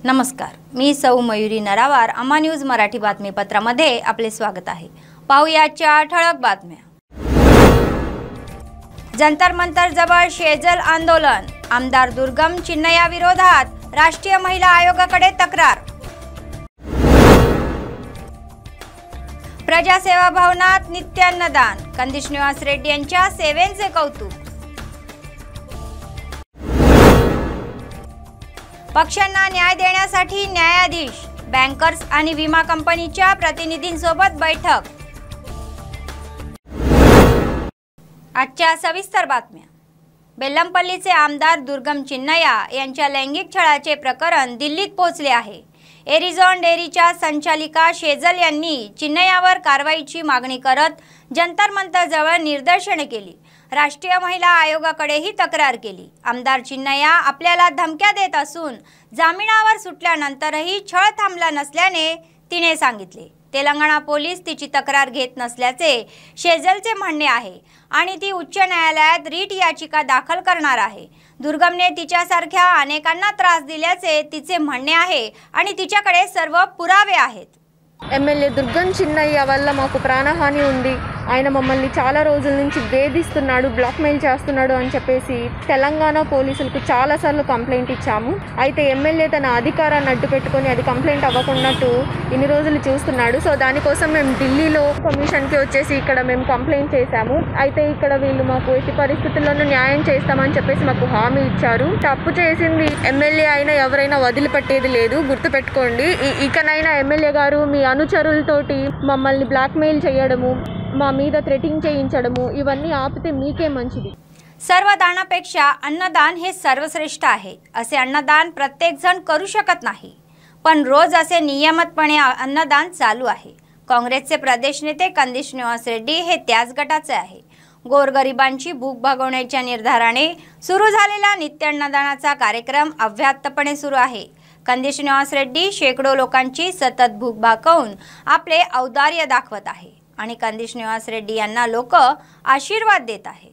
नमस्कार, मी सौ मयुरी नरावार. अम्मा न्यूज मराठी बातमीपत्रामध्ये आपले स्वागत आहे. पाहुयाच्या ठळक बातम्या. जंतर मंतर जवळ शेजल आंदोलन. आमदार दुर्गम चिन्नया विरोधात राष्ट्रीय महिला आयोगाकडे तक्रार. प्रजासेवा भवनात नित्य अन्नदान. कंदी श्रीनिवास रेड्डी यांच्या सेवेचे कौतुक. पक्षांना न्याय देण्यासाठी न्यायाधीश. बँकर्स आणि विमा कंपनीच्या प्रतिनिधींसोबत बैठक. आजच्या सविस्तर बातम्या. बेल्लमपल्लीचे आमदार दुर्गम चिन्नया यांच्या लैंगिक छळाचे प्रकरण दिल्लीत पोहोचले आहे. एरिझॉन डेअरीच्या संचालिका शेजल यांनी चिन्नयावर कारवाईची मागणी करत जंतर मंतर जवळ निदर्शने केली. राष्ट्रीय महिला आयोगाकडेही तक्रार केली. आमदार चिन्नया आपल्याला धमक्या देत असून जामिनावर सुटल्यानंतरही छळ थांबला नसल्याने तिने सांगितले. तेलंगणा पोलीस तिची तक्रार घेत नसल्याचे शेजलचे म्हणणे आहे आणि ती उच्च न्यायालयात रीट याचिका दाखल करणार आहे. दुर्गमने तिच्यासारख्या अनेकांना त्रास दिल्याचे तिचे म्हणणे आहे आणि तिच्याकडे सर्व पुरावे आहेत. ఎమ్మెల్యే దుర్గం చిన్నయ్య వల్ల మాకు ప్రాణహాని ఉంది. ఆయన మమ్మల్ని చాలా రోజుల నుంచి వేధిస్తున్నాడు, బ్లాక్మెయిల్ చేస్తున్నాడు అని చెప్పేసి తెలంగాణ పోలీసులకు చాలాసార్లు కంప్లైంట్ ఇచ్చాము. అయితే ఎమ్మెల్యే తన అధికారాన్ని అడ్డు పెట్టుకొని అది కంప్లైంట్ అవ్వకున్నట్టు ఇన్ని రోజులు చూస్తున్నాడు. సో దానికోసం మేము ఢిల్లీలో కమిషన్కి వచ్చేసి ఇక్కడ మేము కంప్లైంట్ చేశాము. అయితే ఇక్కడ వీళ్ళు మాకు ఎట్టి పరిస్థితుల్లోనూ న్యాయం చేస్తామని చెప్పేసి మాకు హామీ ఇచ్చారు. తప్పు చేసింది ఎమ్మెల్యే అయినా ఎవరైనా వదిలిపెట్టేది లేదు, గుర్తుపెట్టుకోండి. ఇకనైనా ఎమ్మెల్యే గారు మీ అనుచరులతోటి మమ్మల్ని ब्लॅकमेल చేయడము, మా మీద थ्रेटिंग చేయించడము इवన్నీ आपिते मीके मंचिदी. सर्व दानापेक्षा अन्नदान हे सर्वश्रेष्ठ आहे. असे अन्नदान प्रत्येक जण करू शकत नाही, पण रोज असे नियमितपणे अन्नदान चालू आहे. काँग्रेसचे प्रदेश नेते कंदी श्रीनिवास रेड्डी हे त्याच गटाचे आहे. गोरगरिबांची भूक भागवण्याच्या निर्धाराने सुरू झालेला नित्य अन्नदानाचा कार्यक्रम अव्याहतपणे सुरू आहे. कंदी श्रीनिवास रेड्डी शेकडो लोकांची सतत भूक भागवून आपले औदार्य दाखवत आहे आणि कंदी श्रीनिवास रेड्डी यांना लोक आशीर्वाद देत आहे.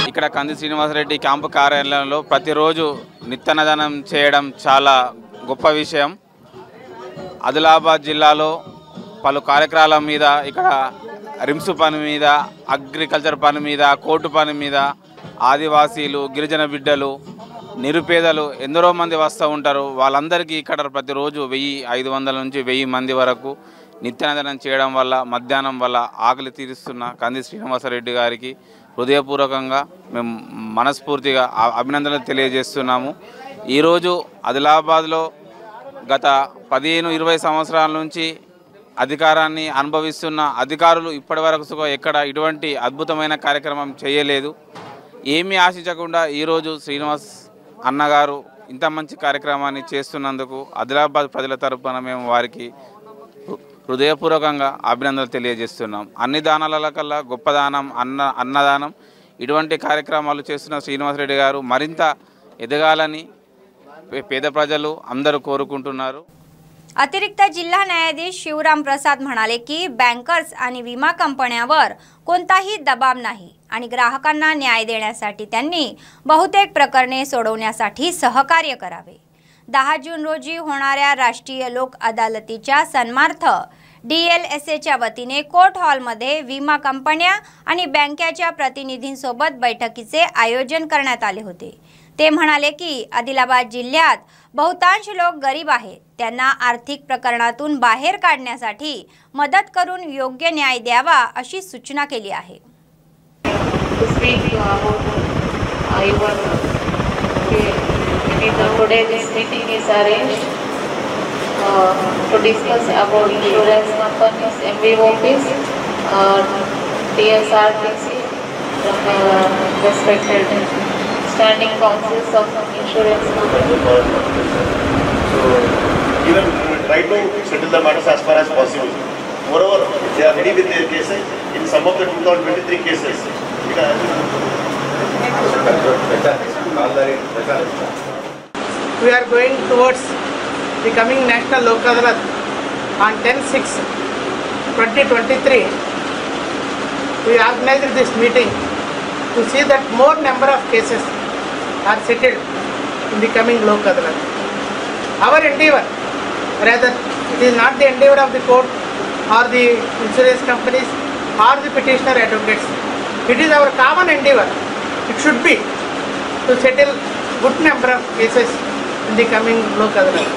ఇక్కడ కంది శ్రీనివాస్ రెడ్డి క్యాంపు కార్యాలయంలో ప్రతిరోజు నిత్యాన్నదానం చేయడం చాలా గొప్ప విషయం. ఆదిలాబాద్ జిల్లాలో పలు కార్యక్రమాల మీద, ఇక్కడ రిమ్స్ పని మీద, అగ్రికల్చర్ పని మీద, కోర్టు పని మీద ఆదివాసీలు, గిరిజన బిడ్డలు, నిరుపేదలు ఎందరో మంది వస్తూ ఉంటారు. వాళ్ళందరికీ ఇక్కడ ప్రతిరోజు 1500 నుంచి 1000 మంది వరకు నిత్యాన్నదానం చేయడం వల్ల, మధ్యాహ్నం వల్ల ఆకలి తీరుస్తున్న కంది శ్రీనివాసరెడ్డి గారికి హృదయపూర్వకంగా మేము మనస్ఫూర్తిగా అభినందనలు తెలియజేస్తున్నాము. ఈరోజు ఆదిలాబాద్లో గత 15-20 సంవత్సరాల నుంచి అధికారాన్ని అనుభవిస్తున్న అధికారులు ఇప్పటివరకు ఎక్కడ ఇటువంటి అద్భుతమైన కార్యక్రమం చేయలేదు. ఏమీ ఆశించకుండా ఈరోజు శ్రీనివాస్ అన్నగారు ఇంత మంచి కార్యక్రమాన్ని చేస్తున్నందుకు ఆదిలాబాద్ ప్రజల తరపున మేము వారికి హృదయపూర్వకంగా అభినందనలు తెలియజేస్తున్నాం. అన్ని దానాల కల్లా గొప్ప దానం అన్నదానం. ఇటువంటి కార్యక్రమాలు చేస్తున్న శ్రీనివాస్ రెడ్డి గారు మరింత ఎదగాలని పేద ప్రజలు అందరూ కోరుకుంటున్నారు. अतिरिक्त जिल्हा न्यायाधीश शिवराम प्रसाद म्हणाले की बँकर्स आणि विमा कंपन्यांवर कोणताही दबाव नाही आणि ग्राहकांना न्याय देण्यासाठी त्यांनी बहुतेक प्रकरणे सोडवण्यासाठी सहकार्य करावे. 10 जून रोजी होणाऱ्या राष्ट्रीय लोक अदालतीच्या सन्मानार्थ DLSAच्या वतीने कोर्ट हॉलमध्ये विमा कंपन्या आणि बँकेच्या प्रतिनिधींसोबत बैठकीचे आयोजन करण्यात आले होते. ते म्हणाले की आदिलाबाद जिल्ह्यात बहुतांश लोक गरीब आहेत. त्यांना आर्थिक प्रकरणातून बाहेर काढण्यासाठी मदत करून योग्य न्याय द्यावा अशी सूचना केली आहे. Today this meeting is arranged to discuss about insurance companies, MVOPs, TSRTC from respected standing councils of insurance companies. So even try to settle the matters as far as possible. Moreover, they are ready with their cases. In some of the 2023 cases, we are going towards the coming National Lok Adalat on 10/6/2023. We organized this meeting to see that more number of cases are settled in the coming Lok Adalat. Our endeavor, rather, it is not the endeavor of the court or the insurance companies or the petitioner advocates. It is our common endeavor. It should be to settle good number of cases in the coming Lok Adalat.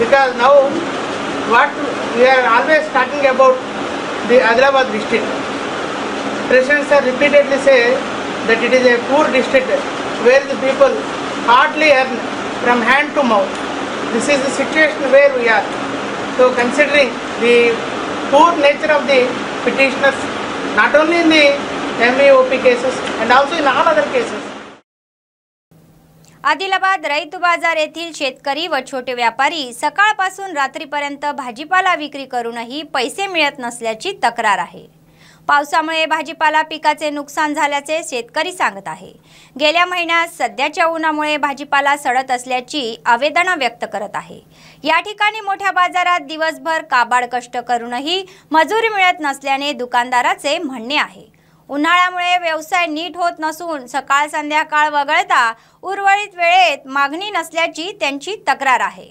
Because now what we are always talking about the Adilabad district. President sir repeatedly say that it is a poor district where the people hardly earn from hand to mouth. This is the situation where we are. So considering the poor nature of the petitioners, not only in the MVOP cases and also in all other cases. Adilabad Rythu बाजार येथील शेतकरी व छोटे व्यापारी सकाळपासून रात्रीपर्यंत भाजीपाला विक्री करूनही पैसे मिळत नसल्याची तक्रार आहे. पावसामुळे भाजीपाला पिकाचे नुकसान झाल्याचे शेतकरी सांगत आहे. गेल्या महिन्यात सध्याच्या उन्हामुळे भाजीपाला सडत असल्याची आवेदना व्यक्त करत आहे. या ठिकाणी मोठ्या बाजारात दिवसभर काबाड कष्ट करूनही मजुरी मिळत नसल्याने दुकानदाराचे म्हणणे आहे. उन्हाळ्यामुळे व्यवसाय नीट होत नसून सकाळ संध्याकाळ वगळता उर्वरित वेळेत मागणी नसल्याची त्यांची तक्रार आहे.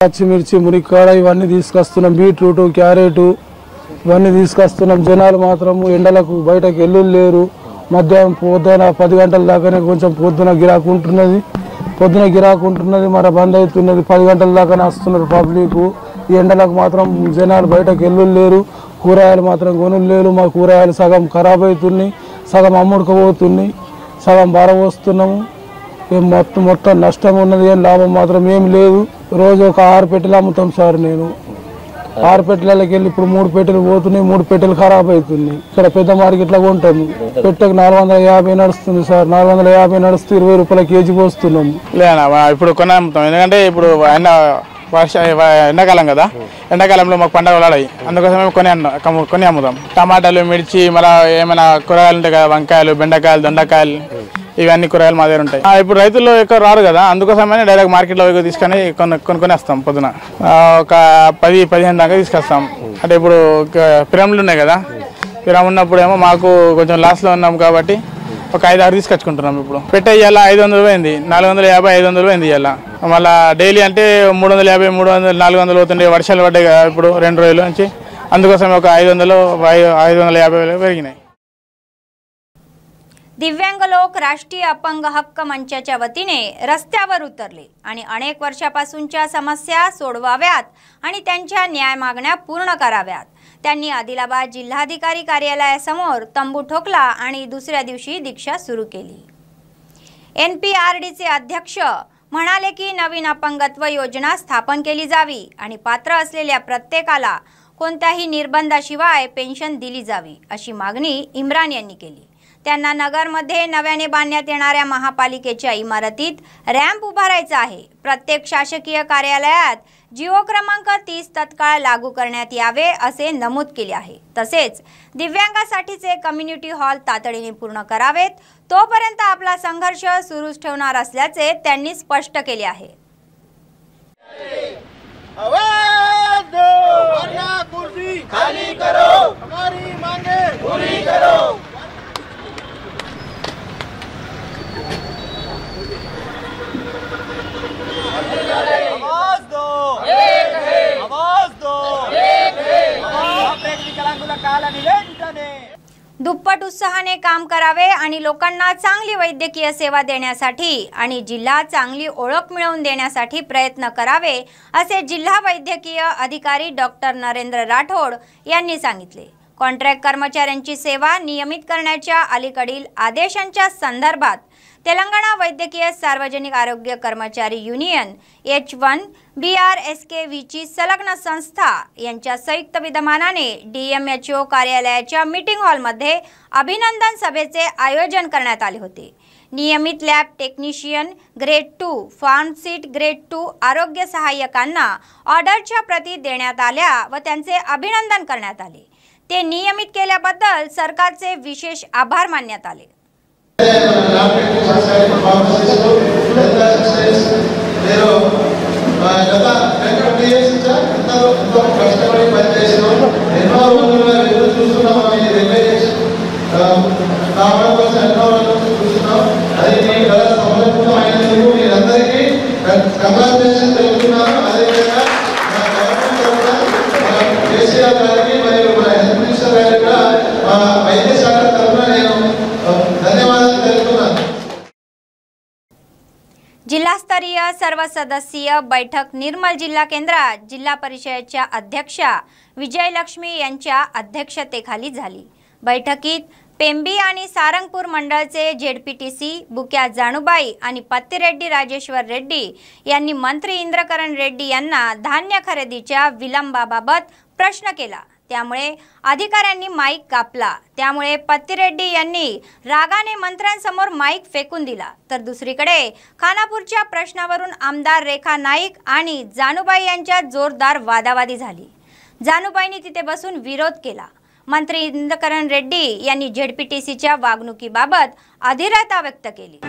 పచ్చిమిర్చి మురికాడ ఇవన్నీ తీసుకొస్తున్నాం. బీట్రూట్ క్యారెట్ ఇవన్నీ తీసుకొస్తున్నాం. జనాలు మాత్రం ఎండలకు బయటకు ఎల్లు లేరు. మధ్యాహ్నం పొద్దున 10 గంటల దాకానే కొంచెం పొద్దున గిరాకు ఉంటున్నది మరి బంద్ అవుతున్నది. 10 గంటల దాకానే వస్తున్నారు పబ్లిక్. ఈ ఎండలకు మాత్రం జనాలు బయటకు ఎల్లు లేరు. కూరగాయలు మాత్రం కొనులు లేరు. మా కూరగాయలు సగం ఖరాబ్ అవుతున్నాయి, సగం అమ్ముడుకపోతున్నాయి, సగం బారవస్తున్నాము. మొత్తం నష్టం ఉన్నది. ఏం లాభం మాత్రం ఏం లేదు. రోజు ఒక 6 పెట్టెలు అమ్ముతాం సార్. నేను 6 పెట్టెలకి వెళ్ళి ఇప్పుడు 3 పెట్టెలు పోతున్నాయి. 3 పెట్టెలు ఖరాబ్ అవుతున్నాయి. ఇక్కడ పెద్ద మార్కెట్లో కొంటాము. పెట్టెకు 450 నడుస్తుంది సార్. 450 నడుస్తూ 20 రూపాయల కేజీ పోస్తున్నాము. లేదా ఇప్పుడు కొని అమ్ముతాం. ఎందుకంటే ఇప్పుడు ఎండాకాలం కదా, ఎండాకాలంలో మాకు పండుగలు ఆడాయి. అందుకోసమే కొని అమ్ముతాం. టమాటాలు, మిర్చి, మళ్ళీ ఏమైనా కూరగాయలు ఉంటాయి కదా, వంకాయలు, బెండకాయలు, దొండకాయలు, ఇవన్నీ కూరగాయలు మా దగ్గర ఉంటాయి. ఇప్పుడు రైతులు ఎక్కువ రారు కదా, అందుకోసమని డైరెక్ట్ మార్కెట్లో తీసుకొని కొనుక్కొని వస్తాం. పొద్దున ఒక 10-15 దాకా తీసుకొస్తాం. అంటే ఇప్పుడు పిరమిడ్లు ఉన్నాయి కదా, పిరమిడ్ ఉన్నప్పుడు ఏమో మాకు కొంచెం లాస్లో ఉన్నాం కాబట్టి ఒక 5-6 తీసుకొచ్చుకుంటున్నాం. ఇప్పుడు పెట్టే ఇవాళ 500 పోయింది, 450-500 పోయింది ఇవాళ. మళ్ళీ డైలీ అంటే 350-400 పోతుండే. వర్షాలు పడ్డాయి కదా ఇప్పుడు 2 రోజుల నుంచి, అందుకోసం ఒక 500-550 పెరిగినాయి. दिव्यांग लोक राष्ट्रीय अपंग हक्क मंचाच्या वतीने रस्त्यावर उतरले आणि अनेक वर्षापासूनच्या समस्या सोडवाव्यात आणि त्यांच्या न्याय मागण्या पूर्ण कराव्यात. त्यांनी आदिलाबाद जिल्हाधिकारी कार्यालयासमोर तंबू ठोकला आणि दुसऱ्या दिवशी दीक्षा सुरू केली. NPRDचे अध्यक्ष म्हणाले की नवीन अपंगत्व योजना स्थापन केली जावी आणि पात्र असलेल्या प्रत्येकाला कोणत्याही निर्बंधाशिवाय पेन्शन दिली जावी अशी मागणी इम्रान यांनी केली. त्यांना नगरमध्ये नव्याने बांधण्यात येणाऱ्या महापालिकेच्या इमारतीत रॅम्प उभारायचा आहे. प्रत्येक शासकीय कार्यालयात जिओ क्रमांक 30 तत्काळ लागू करण्यात यावे असे नमूद केले आहे. तसेच दिव्यांगासाठीचे कम्युनिटी हॉल तातडीने पूर्ण करावेत. तोपर्यंत आपला संघर्ष सुरूच ठेवणार असल्याचे त्यांनी स्पष्ट केले आहे. खाली करो, हमारी मांगे पूरी करो. आवाज दो, एक है. आवाज दो, एक है. विकलांगुల कालानी वेंटने दुप्पट उत्साहाने काम करावे आणि लोकांना चांगली वैद्यकीय सेवा देण्यासाठी आणि जिल्हा चांगली ओळख मिळवून देण्यासाठी प्रयत्न करावे असे जिल्हा वैद्यकीय अधिकारी डॉक्टर नरेंद्र राठोड यांनी सांगितले. कॉन्ट्रॅक्ट कर्मचाऱ्यांची सेवा नियमित करण्याच्या अलीकडील आदेशांच्या संदर्भात तेलंगणा वैद्यकीय सार्वजनिक आरोग्य कर्मचारी युनियन H1 BRSKVची संलग्न संस्था यांच्या संयुक्त विद्यमानाने DMHO कार्यालयाच्या मीटिंग हॉलमध्ये अभिनंदन सभेचे आयोजन करण्यात आले होते. नियमित lab technician grade 2 pharmacist grade 2 आरोग्य सहाय्यकांना ऑर्डरच्या प्रती देण्यात आल्या व त्यांचे अभिनंदन करण्यात आले. ते नियमित केल्याबद्दल सरकारचे विशेष आभार मानण्यात आले. जिल्हास्तरीय सर्वसदस्यीय बैठक निर्मल जिल्हा केंद्रात जिल्हा परिषदेच्या अध्यक्षा विजयलक्ष्मी यांच्या अध्यक्षतेखाली झाली. बैठकीत पेंबी आणि सारंगपूर मंडळचे ZPTC बुक्या जाणूबाई आणि पत्तीरेड्डी राजेश्वर रेड्डी यांनी मंत्री इंद्रकरण रेड्डी यांना धान्य खरेदीच्या विलंबाबाबत प्रश्न केला. त्यामुळे अधिकाऱ्यांनी माईक कापला. त्यामुळे पत्तीरेड्डी यांनी रागाने मंत्र्यांसमोर माईक फेकून दिला. तर दुसरीकडे खानापूरच्या प्रश्नावरून आमदार रेखा नाईक आणि जाणूबाई यांच्यात जोरदार वादावादी झाली. जाणूबाईंनी तिथे बसून विरोध केला. मंत्री इंद्रकरण रेड्डी यांनी ZPTCच्या वागणुकीबाबत अधीरता व्यक्त केली.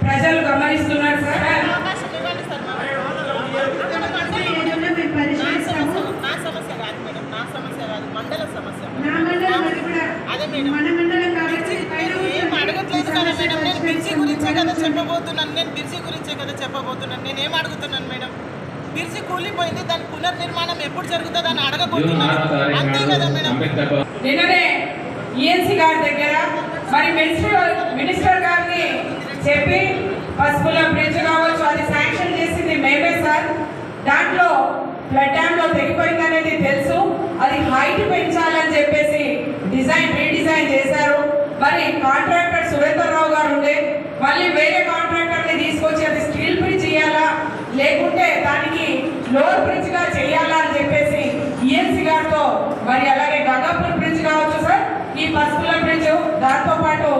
ప్రజలు గమనిస్తున్నారు సార్. మండల సమస్య అదే మేడం మన మండలం కాబట్టి ఏం అడగట్లేదు కదా మేడం. నేను బిర్జీ గురించే కదా చెప్పబోతున్నాను. నేను ఏం అడుగుతున్నాను మేడం, బిర్జీ కూలిపోయింది, దాని పునర్నిర్మాణం ఎప్పుడు జరుగుతుందని అడగబోతున్నాను. అంతే కదా మేడం. నిన్ననే ENC గారి దగ్గర మరి మినిస్టర్ గారిని చెప్పి పసుపుల బ్రిడ్జ్ కావచ్చు అది శాంక్షన్ చేసింది మేమే సార్. దాంట్లో ఫ్లడ్ డ్యామ్లో తెగిపోయింది అనేది తెలుసు. అది హైట్ పెంచాలని చెప్పేసి రీడిజైన్ చేశారు. మరి కాంట్రాక్టర్ సురేందర్ రావు గారు ఉండే మళ్ళీ వేరే కాంట్రాక్టర్ని తీసుకొచ్చి అది స్టీల్ బ్రిడ్జ్ చేయాలా లేకుంటే దానికి ఫ్లోర్ బ్రిడ్జ్ గా చేయాలా అని చెప్పేసి ENC గారితో మరి అలాగే గంగాపూర్ బ్రిడ్జ్ కావచ్చు సార్, ఈ పసుపుల బ్రిడ్జ్, దాంతో పాటు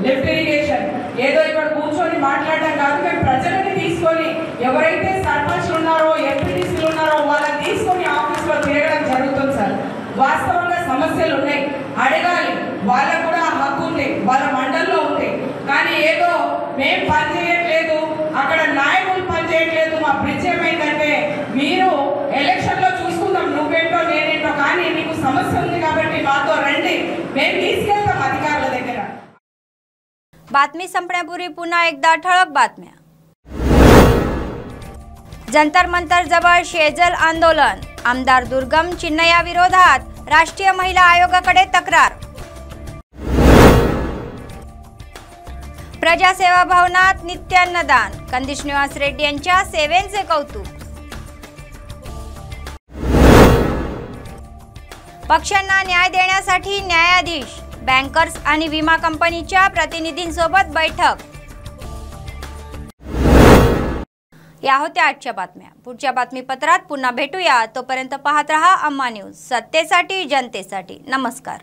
లిఫ్ట్ ఇరిగేషన్ ఏదో ఇక్కడ కూర్చొని మాట్లాడడం కాదు. మేము ప్రజలని తీసుకొని ఎవరైతే సర్పంచ్లు ఉన్నారో ఎంపీటీసీలు ఉన్నారో వాళ్ళని తీసుకొని ఆఫీస్లో తిరగడం జరుగుతుంది సార్. వాస్తవంగా సమస్యలు ఉన్నాయి, అడగాలి, వాళ్ళకు కూడా హక్కు ఉంది, వాళ్ళ మండల్లో ఉంది. కానీ ఏదో మేము పని చేయట్లేదు, అక్కడ నాయకులు పని చేయట్లేదు, మా బ్రిడ్జ్ ఏమైందంటే మీరు ఎలక్షన్లో చూసుకుందాం నువ్వేంటో నేనేంటో, కానీ మీకు సమస్య ఉంది కాబట్టి మాతో రండి, మేము తీసుకెళ్తాం अधिकाऱ्याला దగ్గర. बातमी संपण्यापूर्वी पुन्हा एकदा ठळक बातम्या. जंतर मंतर जवळ शेजल आंदोलन. आमदार दुर्गम चिन्नया विरोधात राष्ट्रीय महिला आयोगाकडे तक्रार. प्रजासेवा भवनात नित्य अन्नदान. कंदी श्रीनिवास रेड्डी यांच्या सेवेचे कौतुक. पक्षांना न्याय देण्यासाठी न्यायाधीश. बँकर्स आणि विमा कंपनीच्या प्रतिनिधींसोबत बैठक. या होत्या आजच्या बातम्या. पुढच्या बातमीपत्रात पुन्हा भेटूया. तोपर्यंत पाहत रहा अम्मा न्यूज, सत्तेसाठी जनतेसाठी. नमस्कार.